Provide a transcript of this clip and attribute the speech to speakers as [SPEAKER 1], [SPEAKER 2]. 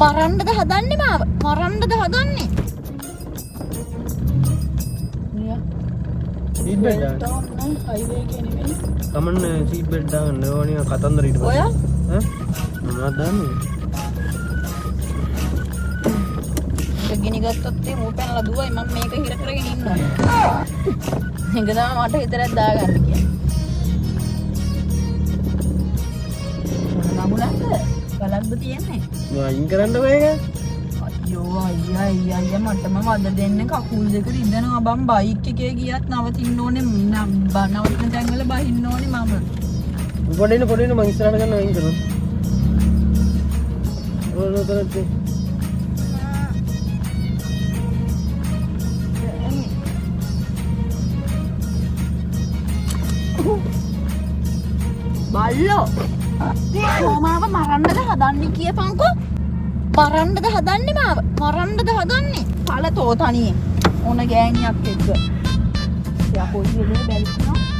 [SPEAKER 1] මරන්නද හදන්නේ මාව? මරන්නද හදන්නේ?
[SPEAKER 2] සීට් බෙල්ට් දාන්න.
[SPEAKER 1] හයිවේ එකේ නෙමෙයි.
[SPEAKER 2] කමන්නේ සීට් බෙල්ට් දාන්න ඕනිය කතන්දර ඊට පස්සේ.
[SPEAKER 1] ඔයා?
[SPEAKER 2] ඈ? මොනවද දාන්නේ?
[SPEAKER 1] ගිනි ගත්තොත් ඒ මූ පැනලා දුවයි මම මේක හිර කරගෙන ඉන්නවා. ඒක තමයි මට විතරක් දාගන්න කියන්නේ. මොන නමුලක්ද? බලක්ද තියෙන්නේ?
[SPEAKER 2] අයින් කරන්න මේක.
[SPEAKER 1] අයියෝ අයියා මටම වද දෙන්න කකුල් දෙක රිදෙනවා බම් බයික් එකේ ගියත් නවතින්න ඕනේ නවතින තැන් වල බහින්න ඕනේ මම.
[SPEAKER 2] පොඩින මං ඉස්සරහට ගන්න අයින් කරනවා. ඕනතරත් බල්ලෝ කොමාව මරන්නද හදන්නේ කියපන්කෝ මරන්නද හදන්නේ මාව මරන්නද හදන්නේ පළතෝ තනියෙන් ඕන ගෑණියක් එක්ක එයා කොයි වෙලේ බැලිනවා